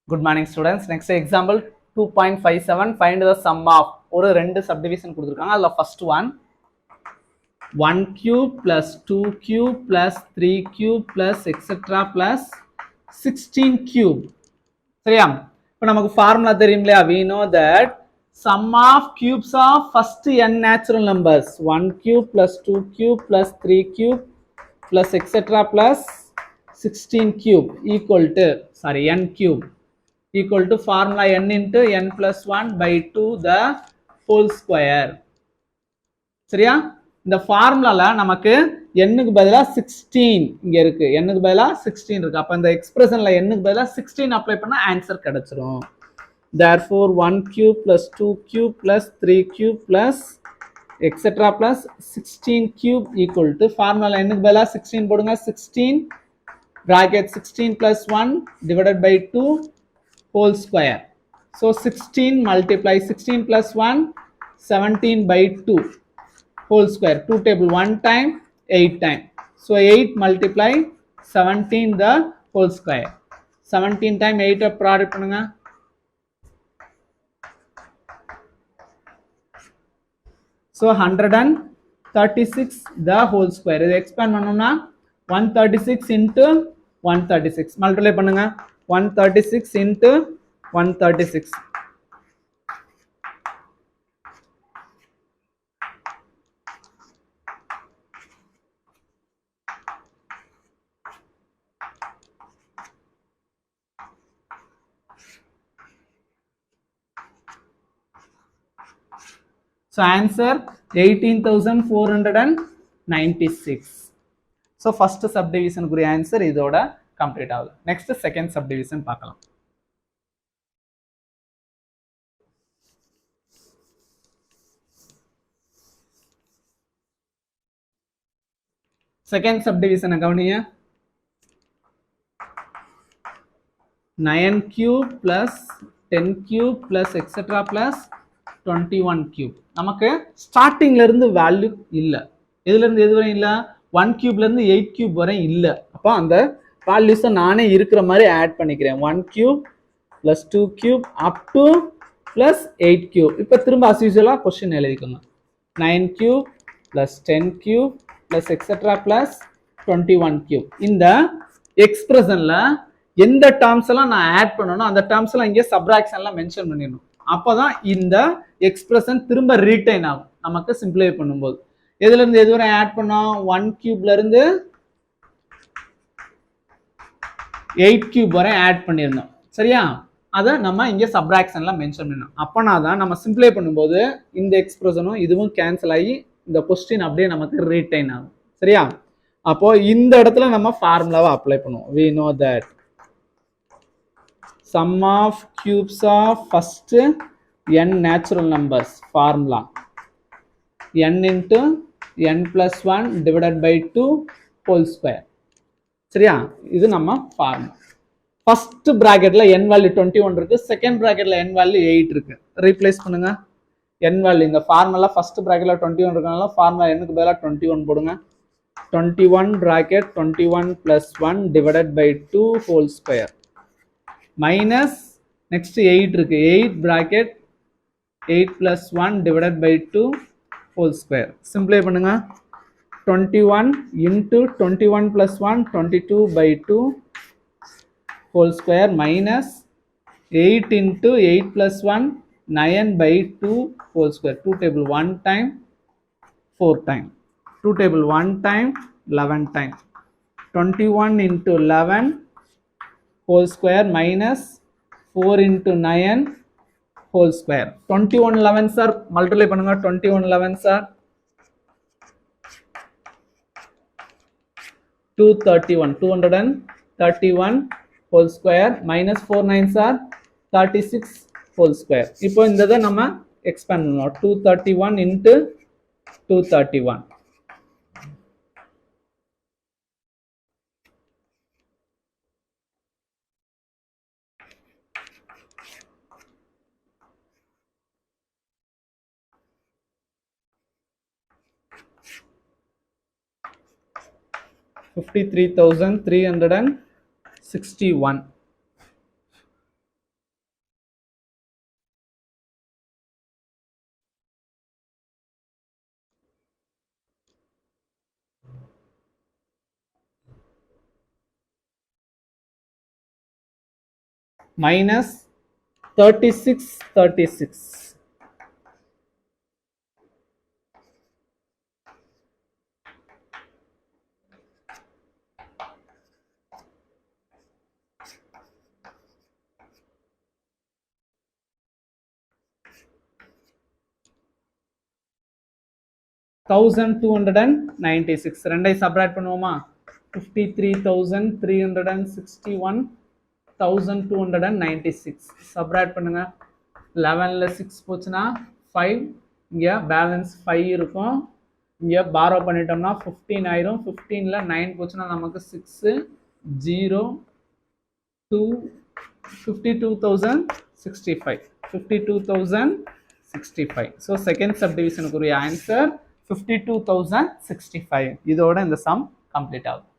Good morning students. Next example 2.57 find the sum of ஒரு ரெண்டு subdivision கொடுத்திருக்காங்க. அதுல first one 1 cube plus 2 cube plus 3 cube plus etc plus 16 cube. சரியா? இப்போ நமக்கு ஃபார்முலா தெரியும் இல்லையா? We know that sum of cubes of first n natural numbers 1 cube plus 2 cube plus 3 cube plus etc plus 16 cube equal to n cube equal to formula n into n plus 1 by 2 the whole square. சரியா? இந்த ஃபார்முலால நமக்கு n க்கு பதிலா 16 இங்க இருக்கு. n க்கு பதிலா 16 இருக்கு. அப்ப இந்த எக்ஸ்பிரஷன்ல n க்கு பதிலா 16 அப்ளை பண்ணா ஆன்சர் கிடைச்சிரும். Therefore 1 cube plus 2 cube plus 3 cube plus etc plus 16 cube equal to formula n க்கு பதிலா 16 போடுங்க. 16 bracket 16 plus 1 divided by 2 whole square. So 16 multiply 16 plus 1 17 by 2 whole square. 2 table 1 time 8 time. So 8 multiply 17 the whole square. 17 time 8 product பண்ணுங்க. So 136 the whole square. இது expand பண்ணோம்னா 136 into 136 multiply பண்ணுங்க. 136 into 136. So answer 18,496. So first subdivision குரிய answer இதோட complete ஆகுது. Next second subdivision பார்க்கலாம். Second subdivision கவனிங்க. 9 cube plus 10 cube plus etc plus 21 cube. நமக்கு ஸ்டார்டிங்ல இருந்து வேல்யூ இல்ல. எதுல இருந்து எது வரை இல்ல? 1 cube ல இருந்து 8 cube வரை இல்ல. அப்ப அந்த வேல்யூஸை நானே இருக்கிற மாதிரி ஆட் பண்ணிக்கிறேன். 1 cube plus 2 cube up to plus 8 cube. இப்போ திரும்ப as usual क्वेश्चन எழுதிக்கோங்க. 9 cube plus 10 cube plus etc plus 21 cube. இந்த எக்ஸ்பிரஷன்ல எந்த டேர்ம்ஸ் எல்லாம் நான் ஆட் பண்ணனும் அந்த டேர்ம்ஸ் எல்லாம் இங்கே சப்ட்ராக்ஷன்ல மென்ஷன் பண்ணிடணும். அப்பதான் இந்த எக்ஸ்பிரஷன் திரும்ப ரீடைன் ஆகும் நமக்கு சிம்பிளை பண்ணும்போது. எதுல இருந்து எது வரை ஆட் பண்ணோம்? 1 கியூப்ல இருந்து 8 கியூப் வரை ஆட் பண்ணியிருந்தோம். சரியா? அதை நம்ம இங்க சப்ட்ராக்ஷன்ல மென்ஷன் பண்ணணும். அப்பனா தான் நம்ம சிம்பிளை பண்ணும்போது இந்த எக்ஸ்பிரஷனும் இதுவும் கேன்சல் ஆகி இந்த क्वेश्चन அப்படியே நமக்கு ரீடைன் ஆகும். சரியா? அப்போ இந்த இடத்துல நம்ம ஃபார்முலாவை அப்ளை பண்ணுவோம். we know that sum of cubes of first n natural numbers formula n into n plus 1 divided by 2 whole square. சரியா? இது நம்ம ஃபார்முலா. ஃபர்ஸ்ட் பிராக்கெட்ல n வேல்யூ 21 இருக்கு, செகண்ட் பிராக்கெட்ல n வேல்யூ 8 இருக்கு. ரீப்ளேஸ் பண்ணுங்க. n வேல்யூ இந்த formula first பிராக்கெட்ல 21 இருக்கனால formula n க்கு பதிலா 21 போடுங்க. 21 bracket 21 plus 1 divided by 2 whole square minus next 8 இருக்கு. 8 bracket 8 plus 1 divided by 2 whole square. Simplify பண்ணுங்க. 21 into 21 plus 1 22 by 2 whole square minus 8 into 8 plus 1 9 by 2 whole square. 2 table 1 time 4 time. 2 table 1 time 11 time. 21 into 11 whole square minus 4 into 9 whole square. 21 11 sir multiply பண்ணுங்க. 21 11 sir 231 231 whole square minus 4 9 sir 36 whole square. இப்போ இந்ததை நம்ம expand பண்ணுவோம். 231 into 231. $53,361. minus 36. $1,296 ரெண்டை subtract பண்ணுவோமா 53,361 1296 subtract பண்ணுங்க 11ல 6 போச்சுன்னா 5 இங்க balance 5 இருக்கும் இங்க பாரோ பண்ணிட்டோம்னா 15 ஆயிரும் 15ல 9 போச்சுன்னா நமக்கு 6 0 2 52,065 so second subdivision குரிய ஆன்சர் 52,065 இதோட இந்த சம் கம்ப்ளீட் ஆகும்